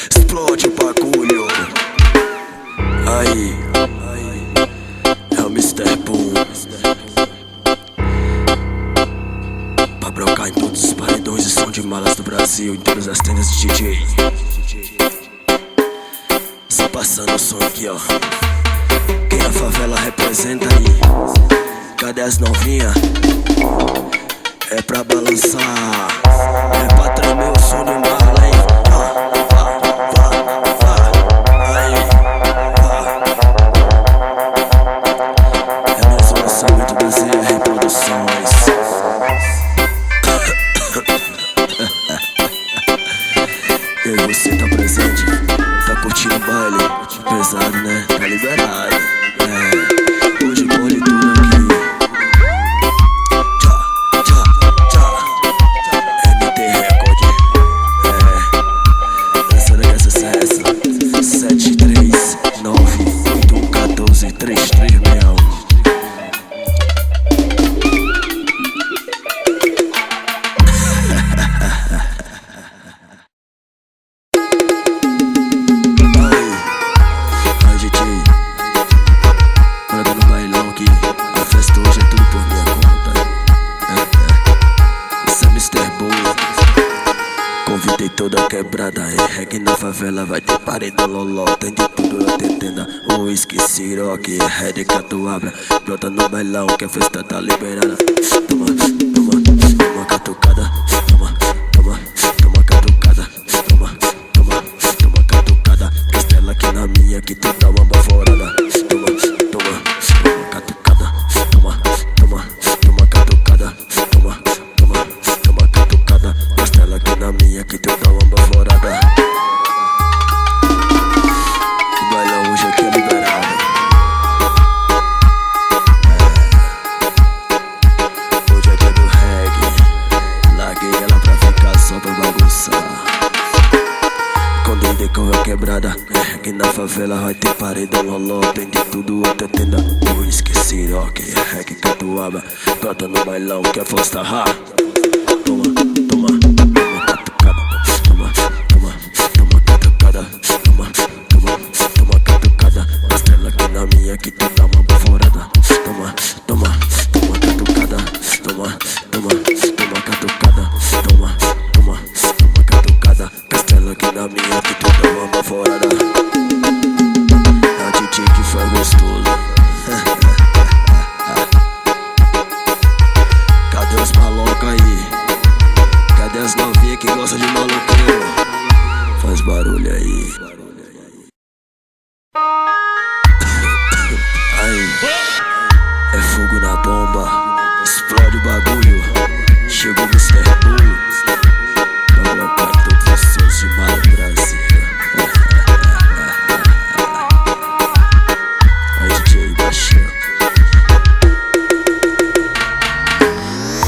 Explode o bagulho. Aí, é o Mr. Boom. Pra brocar em todos os paredões e som de malas do Brasil, em todas as tendas de DJ. Só passando o som aqui, ó. Quem a favela representa aí? Cadê as novinhas? É pra balançar, é pra tremer o som de bala, hein? É mais um lançamento das ZR Produções. E aí, você tá presente? Tá curtindo o baile? Pesado, né? Tá liberado. Hoje pode tudo aqui. MT Record. Lançando aqui essa CS 73981143361. Convidei toda a quebrada, é reggae na favela, vai ter paredão loló, tem de tudo até tenda, uísque, siroque, red, catuabra, brota no bailão que a festa tá liberada. Toma, toma, toma catucada, toma, toma, toma catucada, toma, toma, toma catucada, castela aqui na minha que tu dá uma baforada. Toma, toma, toma catucada, toma, toma, toma catucada, toma, toma, toma catucada, castela aqui na minha que tu dá uma baforada. O bailão hoje aqui é liberado. Hoje é dia do reggae. Larguei ela pra ficar só pra bagunçar. Quando ele decorre a quebrada, reggae na favela vai ter paredão loló, tem de tudo até tenda, uísque, siroque, reggae, catuaba, brota no bailão que a força tá rá. Toma, toma, toma catucada, toma, toma, toma catucada, toma, toma, toma catucada, castela aqui na minha que tu dá uma baforada. Toma, toma, toma catucada, toma, toma, toma catucada, toma, toma, toma catucada, castela aqui na minha que tu dá uma baforada. É o DJ que foi gostoso. Cadê os maloca aí? Cadê as novinhas que gostam de maloqueiro? Faz barulho aí. Aí, é fogo na bomba, explode o bagulho. Chegou o Mr. Boom pra brocar todos os sons de mal do Brasil. Aí, DJ, baixinho.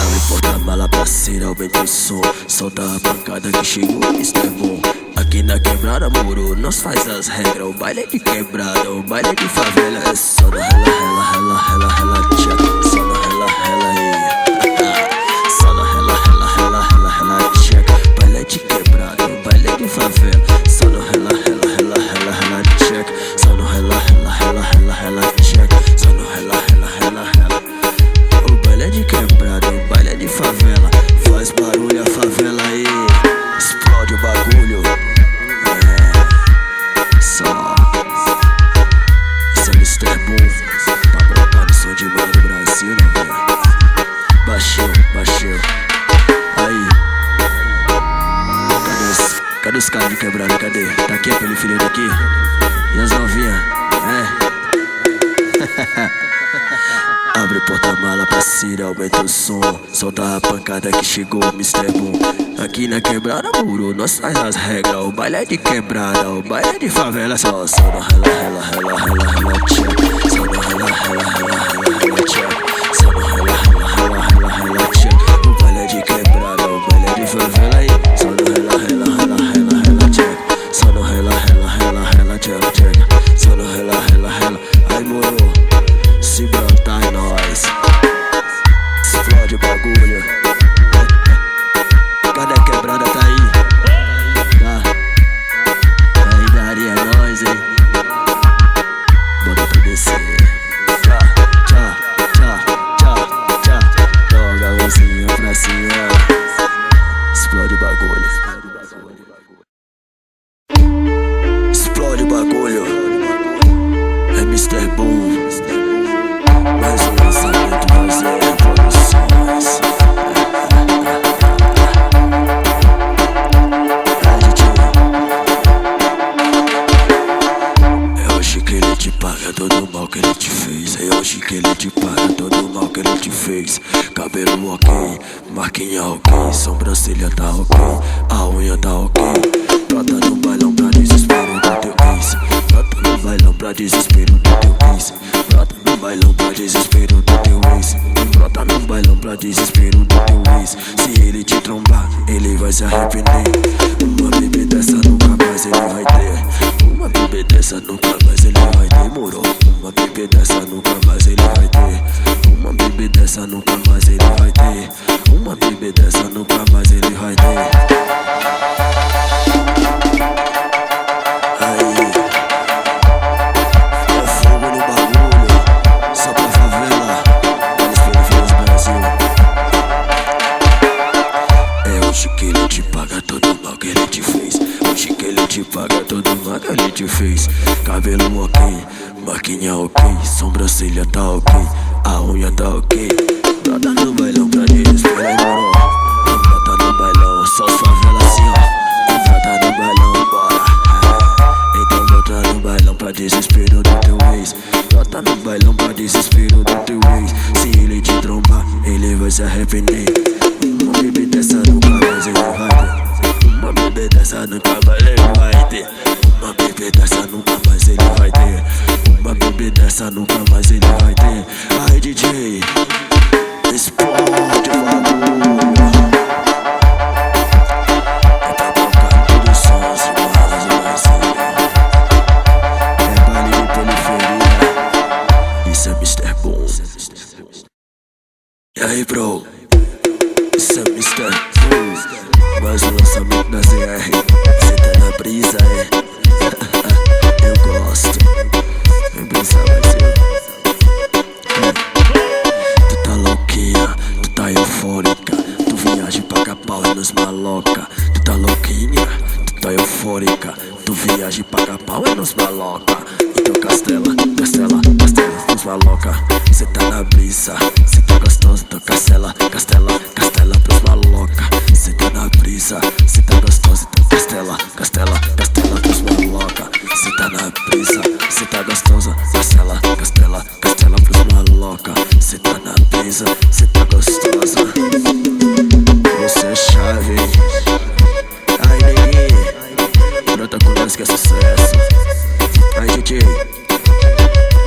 Abre porta-mala, parceira, aumenta o som. Solta a pancada que chegou o Mr. Boom. Aqui na quebrada, moro, nós faz as regras. O baile é de quebrada, o baile é de favela. É só no rela, rela, rela, rela, rela, tcheca. Só no rela, rela aí. Só no rela, rela, rela, rela, rela, tcheca. Baile é de quebrada, o baile é de favela. Só no rela, rela, rela, rela, rela, tcheca. Só no rela, rela, rela, rela, rela, tcheca. Só no rela, rela, rela, rela. O baile é de quebrada, o baile é de favela. Faz barulho a favela aí. Explode o bagulho. Só esse é Mr. Boom pra brocar no som de mal do Brasil, né, velho? Baixou, baixou. Aí, cadê os caras de quebrada? Cadê? Tá aqui a periferia daqui? E as novinhas? Abre o porta-mala, parceira, aumenta o som. Solta a pancada que chegou o Mr. Boom. Aqui na quebrada, muro, nós faz as regras. O baile é de quebrada, o baile é de favela. Só no rela, rela, rela, rela, rela, tcheca. Só no rela, rela, rela, rela, rela, tcheca. Só no rela, rela, rela, rela, rela, tcheca. O baile é de quebrada, o baile é de favela aí. Só no rela, rela, rela, rela, rela, tcheca. Só no rela, rela, rela, rela, tcheca, tcheca. Só no rela, rela, rela. Aí, moro, se brotar é nóis. Explode o bagulho. Cadê a quebrada? Tá aí? Tá. Explode o bagulho. É Mr. Boom. Mais um lançamento das Produções. É hoje que ele te paga todo o mal que ele te fez. É hoje que ele te paga todo o mal que ele te fez. Cabelo ok, marquinha ok, sobrancelha tá ok, a unha tá ok. Brota no bailão pra desespero do teu ex. Brota no bailão pra desespero do teu ex. Brota no bailão pra desespero do teu ex. Brota no bailão pra desespero do teu ex. Se ele te trombar, ele vai se arrepender. Uma bebê dessa nunca mais ele vai ter. Uma bebê dessa nunca mais ele vai ter. Demorou. Uma bebê dessa nunca mais ele vai ter. Uma bebê dessa nunca mais ele vai ter. Uma bebê dessa nunca mais ele vai ter. Paga todo o mal que ele te fez. Cabelo ok, marquinha ok, sobrancelha tá ok, a unha tá ok. Brota no bailão pra desesperar, moro. Brota no bailão, só as favelas assim, ó. Brota no bailão, bora. Então brota no bailão pra desespero do teu ex. Brota no bailão pra desespero do teu ex. Se ele te trombar, ele vai se arrepender. Uma bebê dessa nunca mais ele vai ter. Uma bebê dessa nunca mais ele vai ter. Uma bebê dessa nunca mais ele vai ter. Uma bebê dessa nunca mais ele vai ter. Ai DJ, explode o bagulho. É pra tocar todos os sons iguais no Brasil. É baile de periferia. Isso é Mr. Boom. E aí bro, isso é Mr. Boom. Mais um lançamento da ZR. Cê tá na brisa, é? Eu gosto. Vem brisa, Brasil. Tu tá louquinha, tu tá eufórica. Tu viaja e paga pau é nos maloca. Tu tá louquinha, tu tá eufórica. Tu viaja e paga pau é nos maloca. Então castela, castela, castela nos maloca. Cê tá na brisa, cê tá gostoso. Então castela, castela, castela pros maloca. Cê tá na brisa, cê tá gostoso. Então castela, castela, castela pros maloca. Cê tá na brisa, cê tá gostosa. Castela, castela, castela pros maloca. Cê tá na brisa, cê tá gostosa. Você é chave. Aí neguinho, brota com nós que é sucesso. Aí DJ,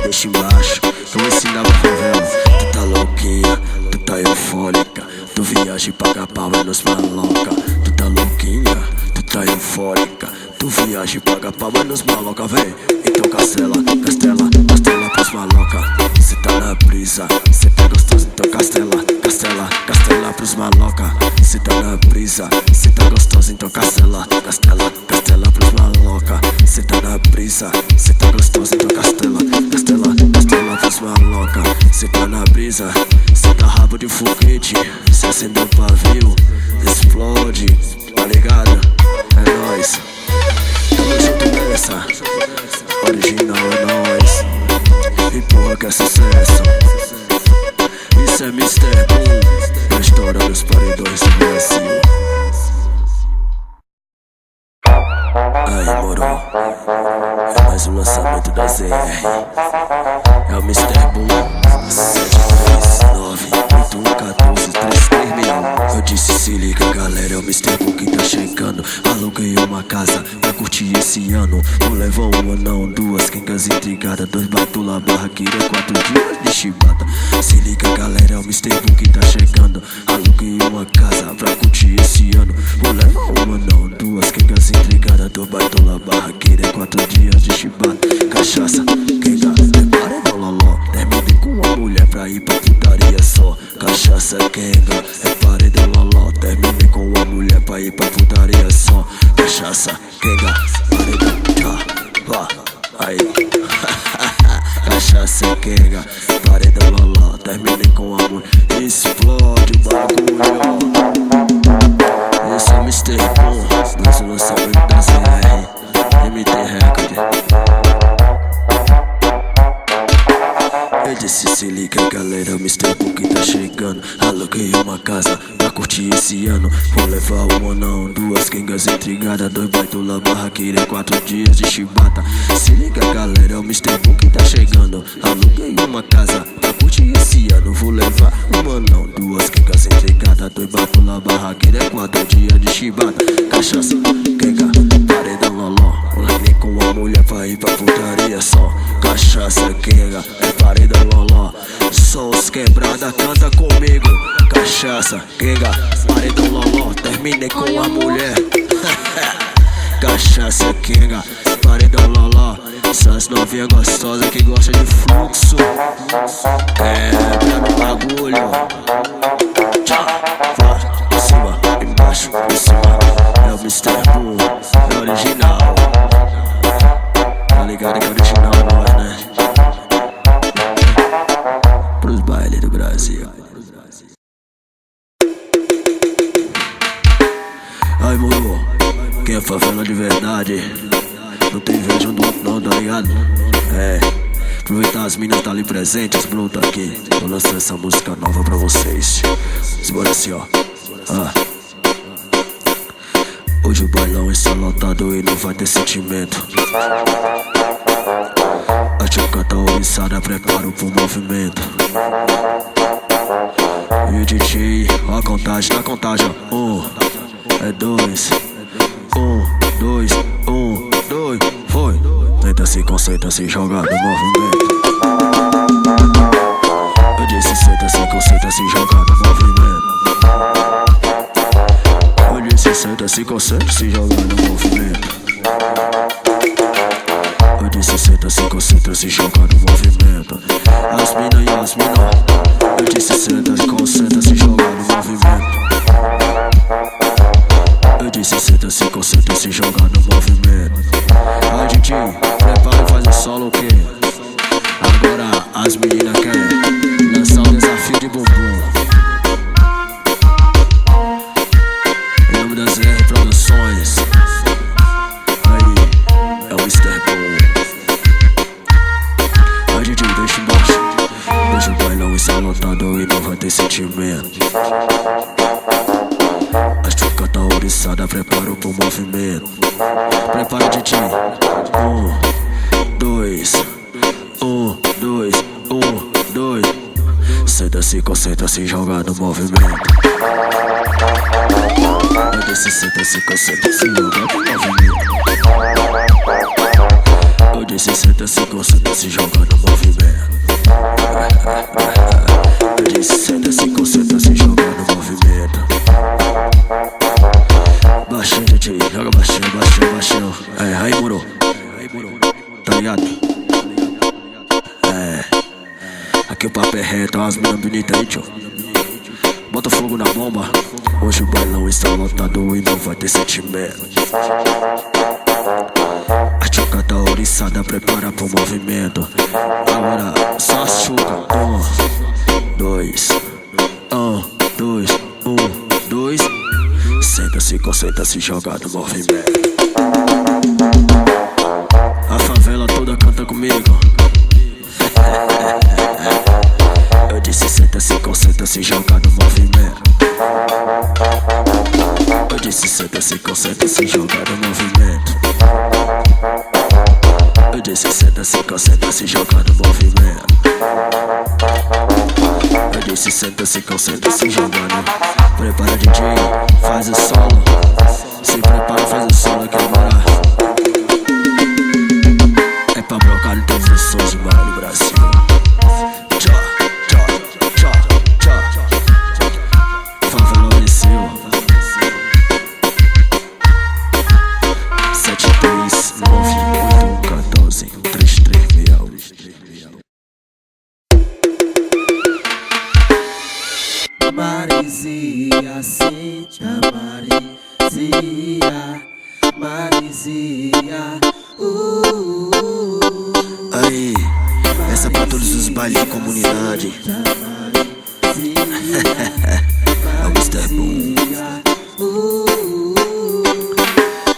deixa embaixo, eu vou ensinar pra favela. Tu tá louquinha, tu tá eufórica. Tu viaja e paga pau é nos maloca. Tu tá louquinha, tu tá eufórica. Tu viaja e paga pau é nos maloca, véi. Então castela, castela, castela pros maloca. Cê tá na brisa, cê tá gostoso. Então castela, castela, castela pros maloca. Cê tá na brisa, cê tá gostoso. Então castela, castela, castela pros maloca. Cê tá na brisa, cê tá gostoso. Então castela, castela, castela pros maloca. Cê tá na brisa, cê tá rabo de foguete. Cê acendeu o pavio, explode, tá ligado? É nóis. Tamo junto nessa, original é nóis. E porra que é sucesso. Isso é Mr. Boom, a história dos paredões do Brasil. Aí moro, é mais um lançamento da ZR. É o Mr. Boom, 739-8114-361. Eu disse se liga galera, é o Mr. Boom que tá chegando. Aluguei uma casa pra curtir esse ano. Não levou uma não, duas quengas intrigadas. 2 batula, barraqueira, 4 dias de chibata. Se liga galera, é o Mr. Boom que tá chegando. Aluguei uma casa pra curtir esse ano. Não levou uma não, duas quengas intrigadas. 2 batula, barraqueira, 4 dias de chibata. Cachaça, quenga, é paredão loló. Terminei com uma mulher pra ir pra putaria só. Cachaça, quenga, é paredão loló. Terminei com uma mulher pra ir pra putaria só. Cachaça, quenga, paredão, tá, aí. Cachaça, quenga, paredão loló. Terminei com a mulher, explode o bagulho. Esse é o Mr. Boom, mais um lançamento da ZR, MT Record. Eu disse, se liga galera, o Mr. Book tá chegando. Aluguei uma casa pra curtir esse ano. Vou levar um anão, duas quengas intrigadas, dois baitola, barraqueira, 4 dias de chibata. Se liga galera, o Mr. Book tá chegando. Aluguei uma casa pra curtir esse ano. Vou levar um anão, duas quengas intrigadas, dois baitola, barraqueira, 4 dias de chibata. Cachaça, quenga, paredão, loló. Moleque com a mulher pra ir pra putaria só. Cachaça, quenga, paredão, loló. Só os quebrada, canta comigo. Cachaça, quenga, paredão, loló. Terminei com a mulher. Cachaça, quenga, paredão, loló. Essas novinhas gostosas que gostam de fluxo. Quebra no bagulho. Tchau, vai, em cima, embaixo, em cima. É o Mr. Boom, é original. Tá ligado que é original nós, né? Pros bailes do Brasil. Ai, moro, quem é favela de verdade não tem inveja um do outro não, tá ligado? Aproveitar as minas tá ali presentes, Blue tá aqui. Vou lançar essa música nova pra vocês. Bora assim, ó. Hoje o bailão está lotado e não vai ter sentimento. A tchuca tá oriçada, preparo pro movimento. E o DJ, ó a contagem, na contagem, ó. 1, 2, 1, 2, 1, 2, foi. Tenta se concentra, se joga no movimento. Eu disse senta, se concentra, se joga no movimento. Eu disse senta, se concentra, se joga no movimento. Eu disse senta, se concentra, se joga no movimento. As mina e as mina. Eu disse senta, se concentra, se joga no movimento. Eu disse senta, se concentra, se joga no movimento. Ai DJ, prepara e faz o solo que agora as meninas querem lançar o desafio de bumbum. Em nome das ZR Produções. Aí, é o Mr. Boom. Ai DJ, deixa embaixo. Hoje o bailão está lotado e não vai ter sentimento. A tchuca tá oriçada, prepara pro movimento. Prepara DJ. 1, 2, 1, 2, 1, 2. Senta, se concentra, se joga no movimento. Eu disse senta, se concentra, se joga no movimento. Eu disse senta, se concentra, se joga no movimento. Eu disse senta, se concentra, se joga no movimento. Baixinho, DJ, joga baixinho, baixinho, baixinho. Aí moro, tá ligado? Aqui o papo é reto, as minas bonitas aí, tio. Bota fogo na bomba. Hoje o bailão está lotado e não vai ter sentimento. A tchuca tá oriçada, prepara pro movimento. Agora só a tchuca. 1, 2, 1, 2, 1, 2. Senta, se concentra, se joga no movimento. A favela toda canta comigo. Eu disse senta, se concentra, se joga no movimento. Eu disse senta, se concentra, se joga no movimento. Eu disse senta, se concentra, se joga no movimento. Eu disse senta, se concentra, se joga no. Prepara DJ, faz o solo. Se prepara, faz o solo aqui agora. É pra brocar no todos os sons de baile Brasil. Tchau, tchau, tchau, tchau. Favela Liceu 73981143361. Marizia, Cíntia, Marizia, Marizia. Aí, essa é pra todos os bailes de comunidade. É o Mr. Boom.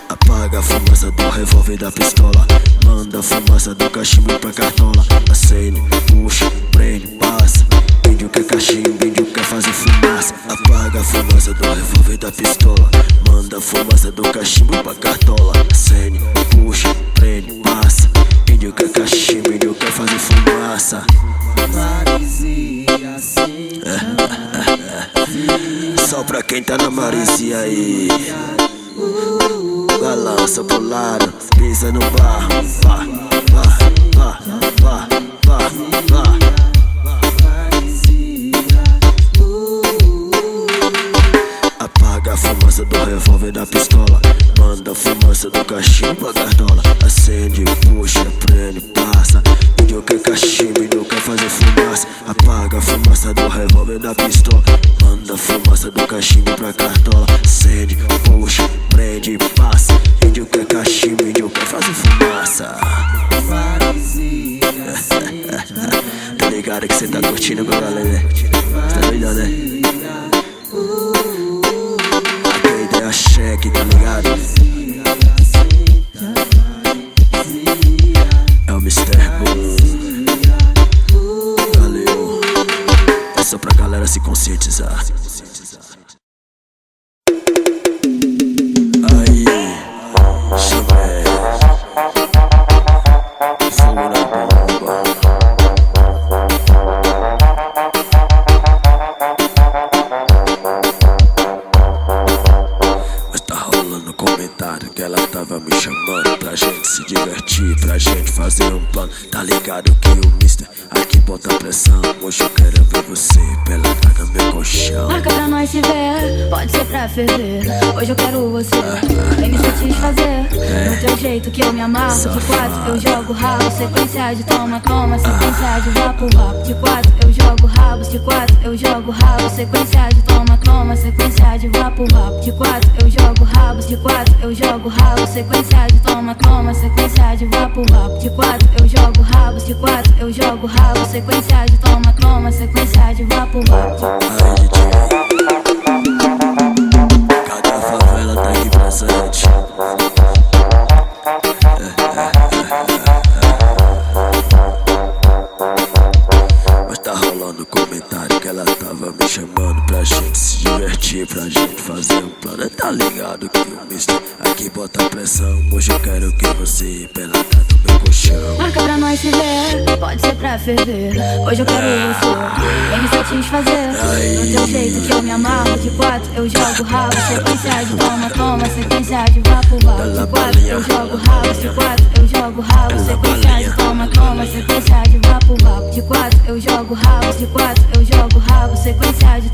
A Apaga a fumaça do revólver da pistola. Manda a fumaça do cachimbo pra cartola. Acende, puxa, prende, passa. Índio quer cachimbo, índio quer fazer fumaça. Apaga a fumaça do revólver da pistola. Manda a fumaça do cachimbo pra cartola. Acende, puxa, prende, passa. Índio quer cachimbo, índio quer fazer fumaça. Marizia, aceita. Só pra quem tá na marizia aí. Balança pro lado, pisa no barro. Vá, vá, vá, vá, vá, vá. Apaga a fumaça do revólver da pistola. Manda a fumaça do cachimbo pra cartola. Acende, puxa, prende, passa. Índio quer cachimbo, índio quer fazer fumaça. Apaga a fumaça do revólver da pistola. Manda a fumaça do cachimbo pra cartola. Acende, puxa, prende, passa. Índio quer cachimbo, índio quer fazer fumaça. Tá ligado que cê tá curtindo com a galera? Cê tá doidão, né? Aquela ideia cheque, tá ligado? É o Mr. Boom. Valeu. É só pra galera se conscientizar. Aí, chamei. Fogo na bomba. Mas tá rolando comentário que ela tava me chamando pra gente se divertir, pra gente fazer um plano. Tá ligado que o mister aqui bota pressão. Hoje eu quero ver você pelada no meu colchão. Marca pra nós se ver, pode ser pra ferver. Hoje eu quero você, vem me satisfazer. Do teu jeito que eu me amarro. De 4 eu jogo rabo, sequência de toma, toma. Sequência de vapo, vapo. De 4 eu jogo rabo, de 4 eu jogo rabo. Sequência de toma, toma. Sequência de vapo, vapo. De 4 eu jogo rabo, de 4 eu jogo rabo. Sequência de toma, toma. Sequência de vapo, vapo. De 4 eu jogo rabo, de 4 eu jogo rabo. Sequência de toma, toma. Sequência de vapo, vapo. Aí, DJ, cada favela tá aqui presente. Mas tá rolando comentário que ela tava me chamando pra gente se divertir, pra gente fazer um plano. Tá ligado que o mister aqui bota pressão. Hoje eu quero que você pelada no meu colchão. Marca pra nós se ver, pode ser pra ferver. Hoje eu quero você, vem me satisfazer. Do teu jeito que eu me amarro. De 4 eu jogo rabo, sequência de toma, toma. Sequência de vapo, vapo. De 4 eu jogo rabo, de 4 eu jogo rabo. Sequência de toma, toma. Sequência de vapo, vapo. De 4 eu jogo rabo, de 4 eu jogo rabo. Sequência de